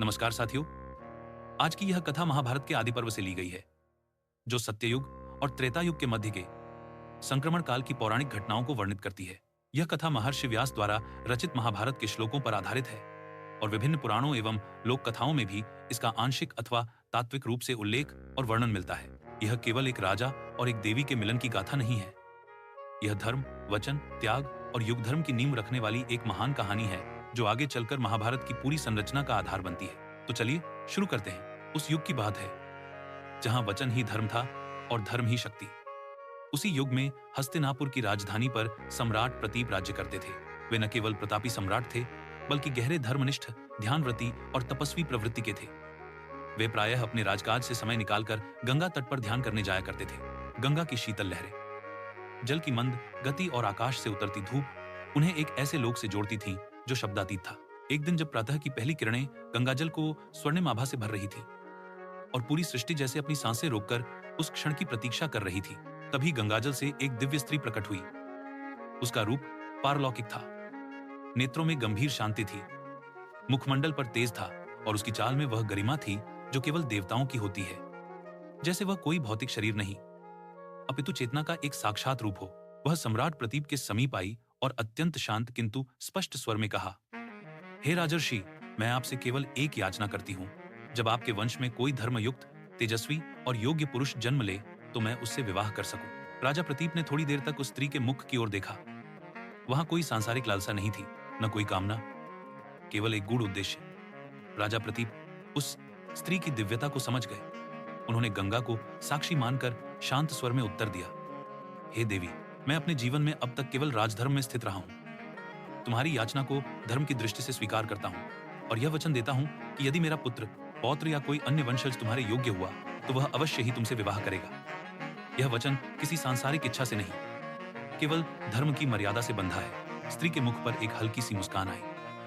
नमस्कार साथियों। आज की यह कथा महाभारत के आदि पर्व से ली गई है, जो सत्ययुग और त्रेता युग के मध्य के संक्रमण काल की पौराणिक घटनाओं को वर्णित करती है। यह कथा महर्षि व्यास द्वारा रचित महाभारत के श्लोकों पर आधारित है और विभिन्न पुराणों एवं लोक कथाओं में भी इसका आंशिक अथवा तात्विक रूप से उल्लेख और वर्णन मिलता है। यह केवल एक राजा और एक देवी के मिलन की गाथा नहीं है। यह धर्म, वचन, त्याग और युग धर्म की नींव रखने वाली एक महान कहानी है, जो आगे चलकर महाभारत की पूरी संरचना का आधार बनती है। तो चलिए शुरू करते हैं। उस युग की बात है जहां वचन ही धर्म था और धर्म ही शक्ति। उसी युग में हस्तिनापुर की राजधानी पर सम्राट प्रतीप राज्य करते थे। वे न केवल प्रतापी सम्राट थे, बल्कि गहरे धर्मनिष्ठ, ध्यानव्रती और तपस्वी प्रवृत्ति के थे। वे प्रायः अपने राजकाज से समय निकालकर गंगा तट पर ध्यान करने जाया करते थे। गंगा की शीतल लहरें, जल की मंद गति और आकाश से उतरती धूप उन्हें एक ऐसे लोक से जोड़ती थीं जो शब्दातीत था। एक दिन जब प्रातः की पहली किरणें गंगाजल को स्वर्णिम आभा से भर रही थी और पूरी सृष्टि जैसे अपनी सांसें रोककर उस क्षण की प्रतीक्षा कर रही थी, तभी गंगाजल से एक दिव्य स्त्री प्रकट हुई। उसका रूप पारलौकिक था। नेत्रों में गंभीर शांति थी, मुखमंडल पर तेज था और उसकी चाल में वह गरिमा थी जो केवल देवताओं की होती है। जैसे वह कोई भौतिक शरीर नहीं, अपितु चेतना का एक साक्षात रूप हो। वह सम्राट प्रतीप के समीप आई और अत्यंत शांत किंतु स्पष्ट स्वर में कहा, हे राजर्षि, मैं आपसे केवल एक याचना करती हूँ। जब आपके वंश में कोई धर्मयुक्त, तेजस्वी और योग्य पुरुष जन्म ले तो मैं उससे विवाह कर सकूं। राजा प्रतीप ने थोड़ी देर तक उस स्त्री के मुख की ओर देखा। वहां कोई सांसारिक लालसा नहीं थी, न कोई कामना, केवल एक गूढ़ उद्देश्य। राजा प्रतीप उस स्त्री की दिव्यता को समझ गए। उन्होंने गंगा को साक्षी मानकर शांत स्वर में उत्तर दिया, हे देवी, मैं अपने जीवन में अब तक केवल राजधर्म में स्थित रहा हूं। तुम्हारी याचना को धर्म की दृष्टि से स्वीकार करता हूं और यह वचन देता हूं कि यदि मेरा पुत्र, पौत्र या कोई अन्य वंशज तुम्हारे योग्य हुआ तो वह अवश्य ही तुमसे विवाह करेगा। यह वचन किसी सांसारिक इच्छा से नहीं, केवल धर्म की मर्यादा से बंधा है। स्त्री के मुख पर एक हल्की सी मुस्कान आई।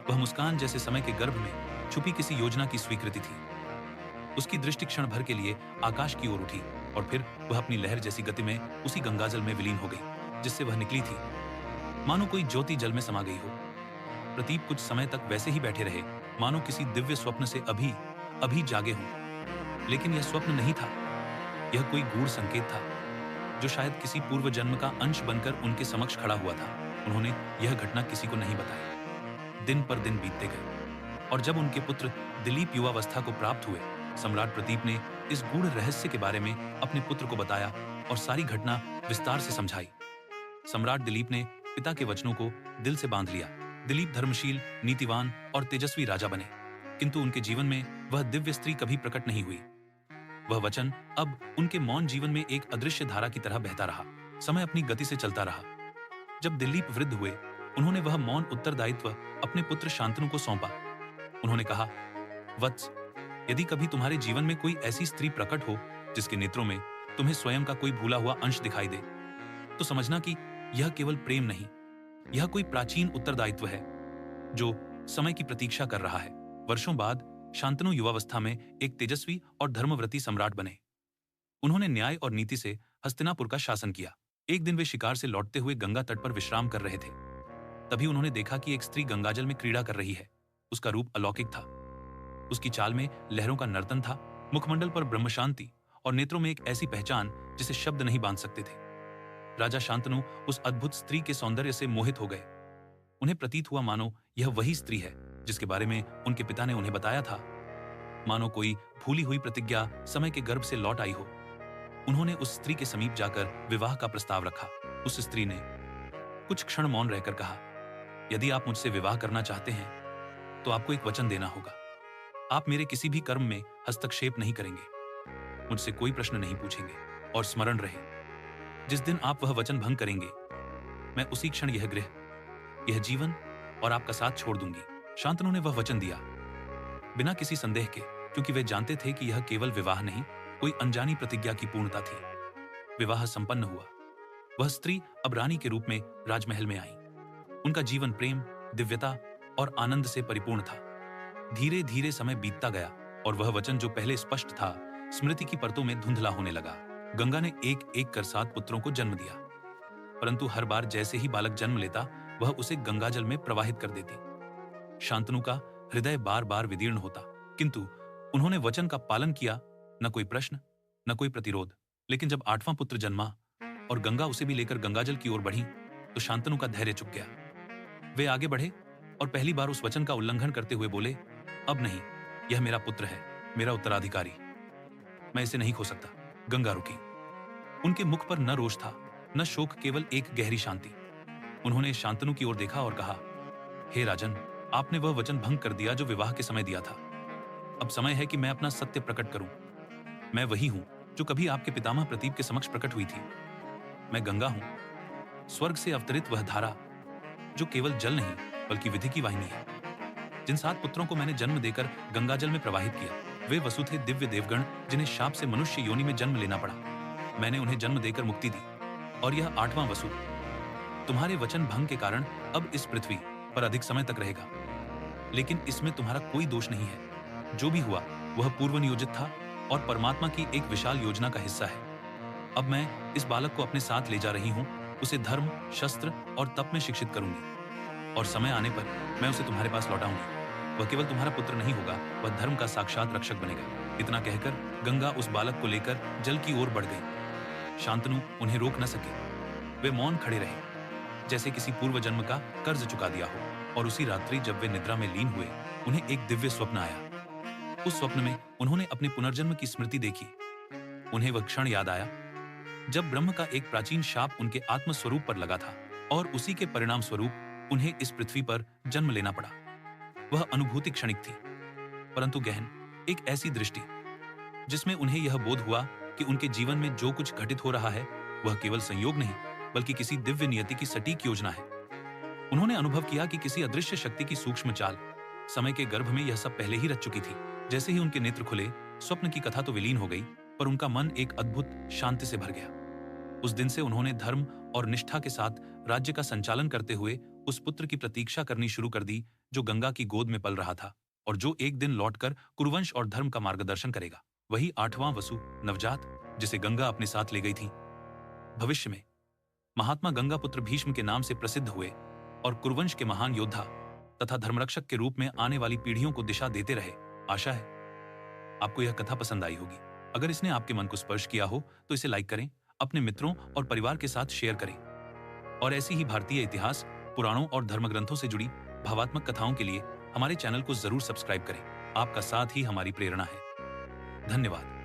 वह मुस्कान जैसे समय के गर्भ में छुपी किसी योजना की स्वीकृति थी। उसकी दृष्टि क्षण भर के लिए आकाश की ओर उठी और फिर वह अपनी लहर जैसी गति में उसी गंगाजल में विलीन हो गई जिससे वह निकली थी। मानो कोई ज्योति जल में समा गई हो। प्रतीप कुछ समय तक वैसे ही बैठे रहे, मानो किसी दिव्य स्वप्न से अभी अभी जागे हों। लेकिन यह स्वप्न नहीं था, यह कोई गूढ़ संकेत था जो शायद किसी पूर्व जन्म का अंश बनकर उनके समक्ष खड़ा हुआ था। उन्होंने यह घटना किसी को नहीं बताई। दिन पर दिन बीतते गए और जब उनके पुत्र दिलीप युवावस्था को प्राप्त हुए, सम्राट प्रतीप ने इस गूढ़ रहस्य के बारे में अपने पुत्र को बताया और सारी घटना विस्तार से समझाई। सम्राट दिलीप ने पिता के वचनों को दिल से बांध लिया। दिलीप धर्मशील, नीतिवान और तेजस्वी राजा बने, किंतु उनके जीवन में वह दिव्य स्त्री कभी प्रकट नहीं हुई। वह वचन अब उनके मौन जीवन में एक अदृश्य धारा की तरह बहता रहा। समय अपनी गति से चलता रहा। जब दिलीप वृद्ध हुए, उन्होंने वह मौन उत्तरदायित्व अपने पुत्र शांतनु को सौंपा। उन्होंने कहा, वत्स, यदि कभी तुम्हारे जीवन में कोई ऐसी स्त्री प्रकट हो जिसके नेत्रों में तुम्हें स्वयं का कोई भूला हुआ अंश दिखाई दे, तो समझना कि यह केवल प्रेम नहीं, यह कोई प्राचीन उत्तरदायित्व है जो समय की प्रतीक्षा कर रहा है। वर्षों बाद शांतनु युवावस्था में एक तेजस्वी और धर्मव्रती सम्राट बने। उन्होंने न्याय और नीति से हस्तिनापुर का शासन किया। एक दिन वे शिकार से लौटते हुए गंगा तट पर विश्राम कर रहे थे। तभी उन्होंने देखा कि एक स्त्री गंगाजल में क्रीड़ा कर रही है। उसका रूप अलौकिक था। उसकी चाल में लहरों का नर्तन था, मुखमंडल पर ब्रह्म शांति और नेत्रों में एक ऐसी पहचान जिसे शब्द नहीं बांध सकते थे। राजा शांतनु उस अद्भुत स्त्री के सौंदर्य से मोहित हो गए। उन्हें प्रतीत हुआ मानो यह वही स्त्री है जिसके बारे में उनके पिता ने उन्हें बताया था। मानो कोई भूली हुई प्रतिज्ञा समय के गर्भ से लौट आई हो। उन्होंने उस स्त्री के समीप जाकर विवाह का प्रस्ताव रखा। उस स्त्री ने कुछ क्षण मौन रहकर कहा, यदि आप मुझसे विवाह करना चाहते हैं तो आपको एक वचन देना होगा। आप मेरे किसी भी कर्म में हस्तक्षेप नहीं करेंगे, मुझसे कोई प्रश्न नहीं पूछेंगे, और स्मरण रहे, जिस दिन आप वह वचन भंग करेंगे, मैं उसी क्षण यह गृह, यह जीवन और आपका साथ छोड़ दूंगी। शांतनु ने वह वचन दिया बिना किसी संदेह के, क्योंकि वे जानते थे कि यह केवल विवाह नहीं, कोई अनजानी प्रतिज्ञा की पूर्णता थी। विवाह संपन्न हुआ। वह स्त्री अब रानी के रूप में राजमहल में आई। उनका जीवन प्रेम, दिव्यता और आनंद से परिपूर्ण था। धीरे धीरे समय बीतता गया और वह वचन जो पहले स्पष्ट था, स्मृति की परतों में धुंधला होने लगा। गंगा ने एक एक कर 7 पुत्रों को जन्म दिया, परंतु हर बार जैसे ही बालक जन्म लेता, वह उसे गंगाजल में प्रवाहित कर देती। शांतनु का हृदय बार बार विदीर्ण होता, किंतु उन्होंने वचन का पालन किया, न कोई प्रश्न, न कोई प्रतिरोध। लेकिन जब 8वां पुत्र जन्मा और गंगा उसे भी लेकर गंगाजल की ओर बढ़ी, तो शांतनु का धैर्य चुक गया। वे आगे बढ़े और पहली बार उस वचन का उल्लंघन करते हुए बोले, अब नहीं, यह मेरा पुत्र है, मेरा उत्तराधिकारी, मैं इसे नहीं खो सकता। गंगा रुकी। उनके मुख पर न रोष था, न शोक, केवल एक गहरी शांति। उन्होंने शांतनु की ओर देखा और कहा, हे राजन, आपने वह वचन भंग कर दिया जो विवाह के समय दिया था। अब समय है कि मैं अपना सत्य प्रकट करूं। मैं वही हूं जो कभी आपके पितामह प्रतीप के समक्ष प्रकट हुई थी। मैं गंगा हूं, स्वर्ग से अवतरित वह धारा जो केवल जल नहीं बल्कि विधि की वाहिनी है। जिन 7 पुत्रों को मैंने जन्म देकर गंगाजल में प्रवाहित किया, वे वसु थे, दिव्य देवगण जिन्हें शाप से मनुष्य योनि में जन्म लेना पड़ा। मैंने उन्हें जन्म देकर मुक्ति दी, और यह 8वां वसु तुम्हारे वचन भंग के कारण अब इस पृथ्वी पर अधिक समय तक रहेगा। लेकिन इसमें तुम्हारा कोई दोष नहीं है। जो भी हुआ वह पूर्व नियोजित था और परमात्मा की एक विशाल योजना का हिस्सा है। अब मैं इस बालक को अपने साथ ले जा रही हूं, उसे धर्म, शस्त्र और तप में शिक्षित करूंगी, और समय आने पर मैं उसे तुम्हारे पास लौटाऊंगी। वह केवल तुम्हारा पुत्र नहीं होगा, वह धर्म का साक्षात रक्षक बनेगा। इतना कहकर गंगा उस बालक को लेकर जल की ओर बढ़ गई। शांतनु उन्हें रोक न सके। वे मौन खड़े रहे, जैसे किसी पूर्व जन्म का कर्ज चुका दिया हो। और उसी रात्रि जब वे निद्रा में लीन हुए, उन्हें एक दिव्य स्वप्न आया। उस स्वप्न में उन्होंने अपने पुनर्जन्म की स्मृति देखी। उन्हें वह क्षण याद आया जब ब्रह्म का एक प्राचीन शाप उनके आत्मस्वरूप पर लगा था, और उसी के परिणाम स्वरूप उन्हें इस पृथ्वी पर जन्म लेना पड़ा। वह अनुभूति क्षणिक थी, परंतु गहन, एक ऐसी दृष्टि जिसमें उन्हें यह बोध हुआ कि उनके जीवन में जो कुछ घटित हो रहा है वह केवल संयोग नहीं बल्कि किसी दिव्य नियति की सटीक योजना है। उन्होंने अनुभव किया कि किसी अदृश्य शक्ति की सूक्ष्म चाल समय के गर्भ में यह सब पहले ही रच चुकी थी। जैसे ही उनके नेत्र खुले, स्वप्न की कथा तो विलीन हो गई, पर उनका मन एक अद्भुत शांति से भर गया। उस दिन से उन्होंने धर्म और निष्ठा के साथ राज्य का संचालन करते हुए उस पुत्र की प्रतीक्षा करनी शुरू कर दी जो गंगा की गोद में पल रहा था, और जो एक दिन लौटकर कुरुवंश और धर्म का मार्गदर्शन करेगा। वही 8वां वसु नवजात, जिसे गंगा अपने साथ ले गई थी। भविष्य में महात्मा गंगा पुत्र भीष्म के नाम से प्रसिद्ध हुए और कुरुवंश के महान योद्धा तथा धर्मरक्षक के रूप में आने वाली पीढ़ियों को दिशा देते रहे। आशा है आपको यह कथा पसंद आई होगी। अगर इसने आपके मन को स्पर्श किया हो तो इसे लाइक करें, अपने मित्रों और परिवार के साथ शेयर करें, और ऐसी ही भारतीय इतिहास, पुराणों और धर्मग्रंथों से जुड़ी भावात्मक कथाओं के लिए हमारे चैनल को जरूर सब्सक्राइब करें। आपका साथ ही हमारी प्रेरणा है। धन्यवाद।